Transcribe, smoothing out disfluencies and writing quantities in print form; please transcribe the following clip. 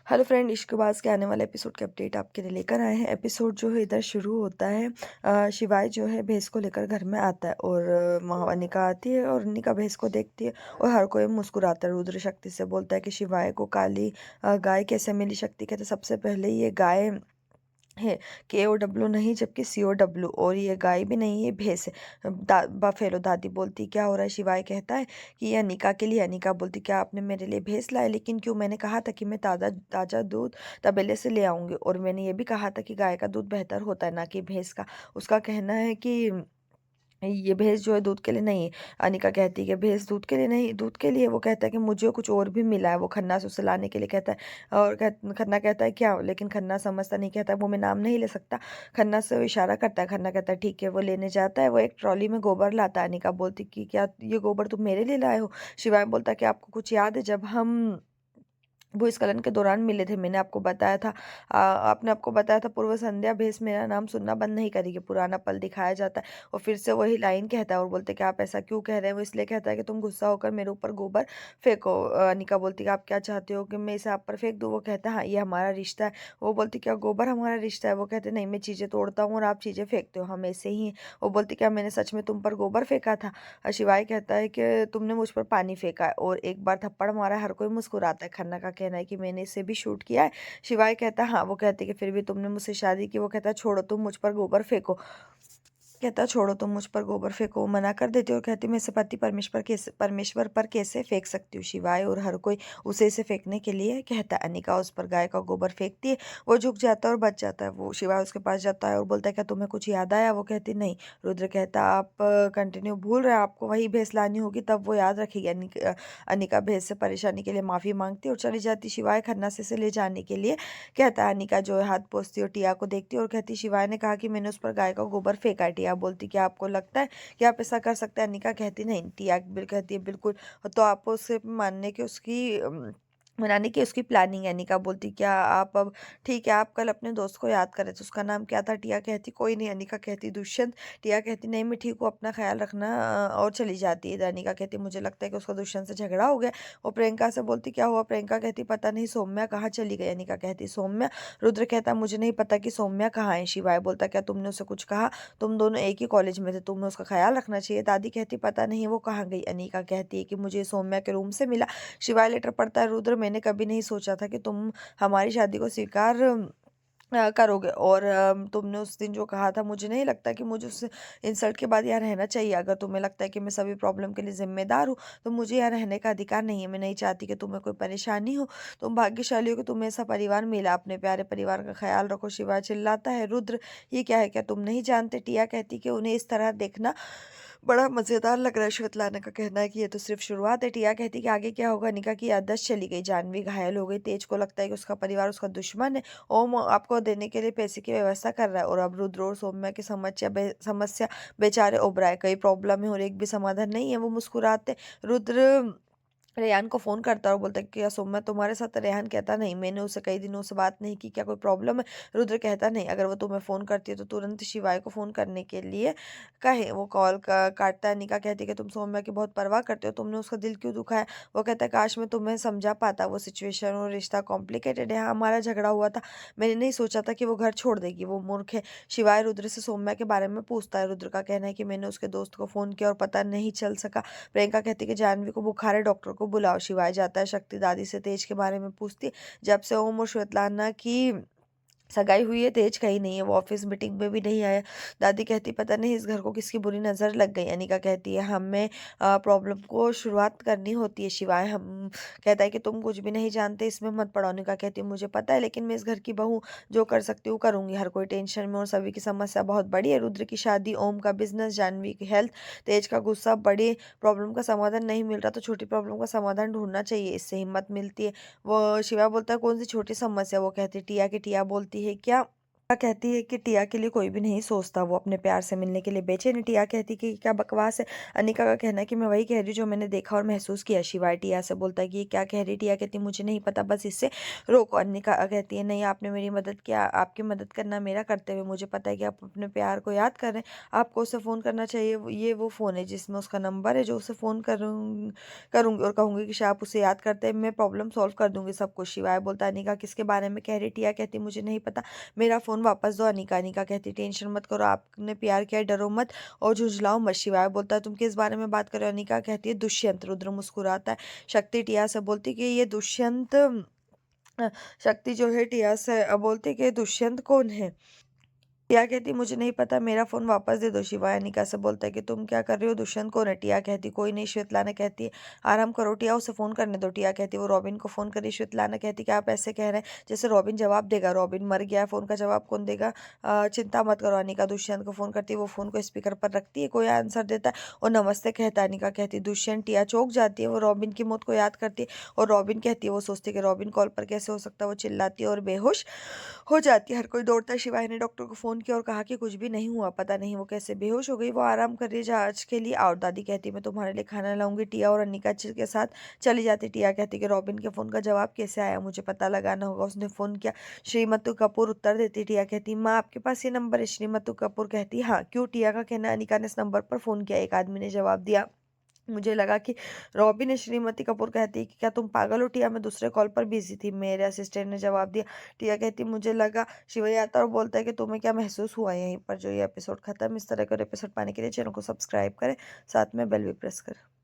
Hello friend, इश्कबाज़ के आने वाले एपिसोड के अपडेट आपके लिए लेकर आए हैं। एपिसोड जो है इधर शुरू होता है। शिवाय जो है भैंस को लेकर घर में आता है और वहाँ अनिका आती है और अनिका भैंस को देखती है और हर कोई मुस्कुराता है। रुद्र शक्ति से बोलता है कि शिवाय को काली गाय कैसे मिली। शक्ति कहते सबसे पहले ये गाय है, KOW नहीं जबकि COW, और ये गाय भी नहीं ये भैंस है। बफेलो। दादी बोलती क्या हो रहा है। शिवाय कहता है कि ये अनिका के लिए। अनिका बोलती क्या आपने मेरे लिए भैंस लाया, लेकिन क्यों। मैंने कहा था कि मैं ताज़ा ताज़ा दूध तबेले से ले आऊंगी, और मैंने ये भी कहा था कि गाय का दूध बेहतर होता है ना कि भैंस का। उसका कहना है कि ये भैंस जो है दूध के लिए नहीं। अनिका कहती है कि भैंस दूध के लिए नहीं, दूध के लिए। वो कहता है कि मुझे कुछ और भी मिला है। वो खन्ना से उसे लाने के लिए कहता है, और खन्ना कहता है क्या, लेकिन खन्ना समझता नहीं। कहता है वो मैं नाम नहीं ले सकता। खन्ना से वो इशारा करता है। खन्ना कहता है ठीक है। वो लेने जाता है। वो एक ट्रॉली में गोबर लाता है। अनिका बोलती कि क्या ये गोबर तुम मेरे लिए लाए हो। शिवाय बोलता कि आपको कुछ याद है जब हम भूस्खलन के दौरान मिले थे। मैंने आपको बताया था, आपने आपको बताया था पूर्व संध्या भैंस मेरा नाम सुनना बंद नहीं करेगी। पुराना पल दिखाया जाता है और फिर से वही लाइन कहता है और बोलते कि आप ऐसा क्यों कह रहे हैं। वो इसलिए कहता है कि तुम गुस्सा होकर मेरे ऊपर गोबर फेंको। अनिका बोलती कि आप क्या चाहते हो कि मैं इसे आप पर फेंक दूँ। वो कहता है हाँ, ये हमारा रिश्ता है। वो बोलती क्या गोबर हमारा रिश्ता है। वो कहते नहीं, मैं चीज़ें तोड़ता हूँ और आप चीज़ें फेंकते हो, हम ऐसे ही हैं। वो बोलती क्या मैंने सच में तुम पर गोबर फेंका था। शिवाय कहता है कि तुमने मुझ पर पानी फेंका है और एक बार थप्पड़ मारा है। हर कोई मुस्कुराता है। खन्ना का कहना है कि मैंने इसे भी शूट किया है। शिवाय कहता है हाँ। वो कहती है कि फिर भी तुमने मुझसे शादी की। वो कहता है छोड़ो, तुम मुझ पर गोबर फेंको। कहता छोड़ो, तुम मुझ पर गोबर फेंको। वो मना कर देती है और कहती मैं इसे पति परमेश्वर पर कैसे फेंक सकती हूँ। शिवाय और हर कोई उसे इसे फेंकने के लिए कहता है। अनिका उस पर गाय का गोबर फेंकती है। वो झुक जाता है और बच जाता है। वो शिवाय उसके पास जाता है और बोलता है क्या तुम्हें कुछ याद आया। वो कहती नहीं। रुद्र कहता आप कंटिन्यू भूल रहे हैं, आपको वही भैंस लानी होगी तब वो याद रखेगी। अनिका भैंस से परेशानी के लिए माफी मांगती है और चली जाती। शिवाय खन्ना से ले जाने के लिए कहता है। अनिका जो है हाथ पोंछती है और टिया को देखती है और कहती शिवाय ने कहा कि मैंने उस पर गाय का गोबर फेंका है। टिया बोलती क्या आपको लगता है कि आप ऐसा कर सकते हैं। अनिका कहती नहीं। टिया कहती है बिल्कुल। तो आपको उसे मनाने की उसकी प्लानिंग है। अनिका बोलती क्या आप अब ठीक है, आप कल अपने दोस्त को याद करें तो उसका नाम क्या था। टिया कहती कोई नहीं। अनिका कहती दुष्यंत। टिया कहती नहीं मैं ठीक हूँ, अपना ख्याल रखना। और चली जाती है। अनिका कहती मुझे लगता है कि उसका दुष्यंत से झगड़ा हो गया। और प्रियंका से बोलती क्या हुआ। प्रियंका कहती पता नहीं सौम्या कहाँ चली गई। अनिका कहती सौम्या। रुद्र कहता मुझे नहीं पता कि सौम्या कहाँ है। शिवाय बोलता क्या तुमने उसे कुछ कहा, तुम दोनों एक ही कॉलेज में थे, तुम्हें उसका ख्याल रखना चाहिए। दादी कहती पता नहीं वो कहाँ गई। अनिका कहती है कि मुझे सौम्या के रूम से मिला। शिवाय लेटर पढ़ता है। रुद्र मैंने कभी नहीं सोचा था कि तुम हमारी शादी को स्वीकार करोगे, और तुमने उस दिन जो कहा था, मुझे नहीं लगता कि मुझे उस इंसल्ट के बाद यहाँ रहना चाहिए। अगर तुम्हें लगता है कि मैं सभी प्रॉब्लम के लिए जिम्मेदार हूँ तो मुझे यहाँ रहने का अधिकार नहीं है। मैं नहीं चाहती कि तुम्हें कोई परेशानी हो। तुम भाग्यशाली हो कि तुम्हें ऐसा परिवार मिला। अपने प्यारे परिवार का ख्याल रखो। शिवाय चिल्लाता है रुद्र ये क्या है, क्या तुम नहीं जानते। टिया कहती कि उन्हें इस तरह देखना बड़ा मजेदार लग रहा है। श्वेतलाना का कहना है कि ये तो सिर्फ शुरुआत है। टिया कहती कि आगे क्या होगा। निका की याददाश्त चली गई। जानवी घायल हो गई। तेज को लगता है कि उसका परिवार उसका दुश्मन है। ओम आपको देने के लिए पैसे की व्यवस्था कर रहा है, और अब रुद्र और सौम्या की समस्या बेचारे उभरा है। कई प्रॉब्लम है और एक भी समाधान नहीं है। वो मुस्कुराते। रुद्र रेहान को फोन करता है और बोलता है कि क्या सौम्या तुम्हारे साथ। रेहान कहता नहीं, मैंने उससे कई दिनों से बात नहीं की, क्या कोई प्रॉब्लम है। रुद्र कहता नहीं, अगर वो तुम्हें फोन करती है तो तुरंत शिवाय को फोन करने के लिए कहे। वो कॉल काटता है। निका कहती है कि तुम सौम्या की बहुत परवाह करते हो, तुमने उसका दिल क्यों दुखाया। वो कहता है काश मैं तुम्हें समझा पाता। वो सिचुएशन और रिश्ता कॉम्प्लिकेटेड है। हाँ, हमारा झगड़ा हुआ था, मैंने नहीं सोचा था कि वो घर छोड़ देगी, वो मूर्ख है। शिवाय रुद्र से सौम्या के बारे में पूछता है। रुद्र का कहना है कि मैंने उसके दोस्त को फोन किया और पता नहीं चल सका। प्रियंका कहती है कि जानवी को बुखार है, डॉक्टर को बुलाओ। शिवाय जाता है। शक्ति दादी से तेज के बारे में पूछती है। जब से ओम और श्वेतलाना की सगाई हुई है तेज कहीं नहीं है। वो ऑफिस मीटिंग में भी नहीं आया। दादी कहती पता नहीं इस घर को किसकी बुरी नज़र लग गई। अनिका कहती है हमें प्रॉब्लम को शुरुआत करनी होती है। शिवाय हम कहता है कि तुम कुछ भी नहीं जानते, इसमें मत पड़ो। अनिका कहती है मुझे पता है, लेकिन मैं इस घर की बहू जो कर सकती हूँ करूंगी। हर कोई टेंशन में और सभी की समस्या बहुत बड़ी है। रुद्र की शादी, ओम का बिजनेस, जानवी की हेल्थ, तेज का गुस्सा। बड़ी प्रॉब्लम का समाधान नहीं मिल रहा तो छोटी प्रॉब्लम का समाधान ढूंढना चाहिए, इससे हिम्मत मिलती है। वो शिवा बोलता है कौन सी छोटी समस्या। वो कहती है टिया की। टिया बोलती है क्या कहती है कि टिया के लिए कोई भी नहीं सोचता, वो अपने प्यार से मिलने के लिए बेचैन है। टिया कहती कि क्या बकवास है। अनिका का कहना है कि मैं वही कह रही हूँ जो मैंने देखा और महसूस किया। शिवाय टिया से बोलता है कि ये क्या कह रही है। टिया कहती मुझे नहीं पता, बस इससे रोको। अनिका कहती है नहीं, आपने मेरी मदद किया, आपकी मदद करना मेरा कर्तव्य। मुझे पता है कि आप अपने प्यार को याद कर रहे हैं, आपको उसे फ़ोन करना चाहिए। ये वो फ़ोन है जिसमें उसका नंबर है, जो उसे फ़ोन करूँगी और कहूँगी कि शायद आप उसे याद करते हैं, मैं प्रॉब्लम सॉल्व कर दूंगी सब कुछ। शिवाय बोलता है अनिका किसके बारे में कह रही। टिया कहती मुझे नहीं पता, मेरा फ़ोन वापस दो। अनिका अनिका कहती टेंशन मत करो, आपने प्यार किया है, डरो मत और झुंझलाओ मत। शिवाय बोलता है तुम किस बारे में बात कर रहे हो। अनिका कहती है दुष्यंत। रुद्र मुस्कुराता है। शक्ति टिया से बोलती कि ये दुष्यंत शक्ति जो है टिया से बोलती कि दुष्यंत कौन है। टिया कहती मुझे नहीं पता, मेरा फोन वापस दे दो। शिवाय अनिका से बोलता है कि तुम क्या कर रही हो, दुष्यंत कौन है। टिया कहती कोई नहीं। श्वेतलाना कहती है आराम करो टिया, उसे फोन करने दो। टिया कहती वो रॉबिन को फोन करी। श्वेतलाना कहती कि आप ऐसे कह रहे हैं जैसे रॉबिन जवाब देगा, रॉबिन मर गया है, फोन का जवाब कौन देगा। चिंता मत करो। अनिका दुष्यंत को फोन करती है, वो फोन को स्पीकर पर रखती है, कोई आंसर देता है और नमस्ते कहता है। अनिका कहती दुष्यंत। टिया चौंक जाती है, वो रॉबिन की मौत को याद करती है और रॉबिन कहती है वो सोचती है कि रॉबिन कॉल पर कैसे हो सकता है। वो चिल्लाती है और बेहोश हो जाती है। हर कोई दौड़ता है। शिवाय ने डॉक्टर को फ़ोन किया और कहा कि कुछ भी नहीं हुआ, पता नहीं वो कैसे बेहोश हो गई। वो आराम कर रही है जांच के लिए। और दादी कहती मैं तुम्हारे लिए खाना लाऊंगी। टिया और अनिका के साथ चली जाती। टिया कहती कि रॉबिन के फ़ोन का जवाब कैसे आया, मुझे पता लगाना होगा, उसने फ़ोन किया। श्रीमतु कपूर उत्तर देती। टिया कहती माँ आपके पास ये नंबर है। श्रीमतु कपूर कहती हाँ क्यों। टिया का कहना अनिका ने इस नंबर पर फ़ोन किया, एक आदमी ने जवाब दिया। मुझे लगा कि रॉबिन है। श्रीमती कपूर कहती कि क्या तुम पागल हो टिया, मैं दूसरे कॉल पर बिजी थी, मेरे असिस्टेंट ने जवाब दिया। टिया कहती मुझे लगा। शिवई आता और बोलता है कि तुम्हें क्या महसूस हुआ। यहीं पर जो ये एपिसोड खत्म। इस तरह के और एपिसोड पाने के लिए चैनल को सब्सक्राइब करें, साथ में बेल भी प्रेस करें।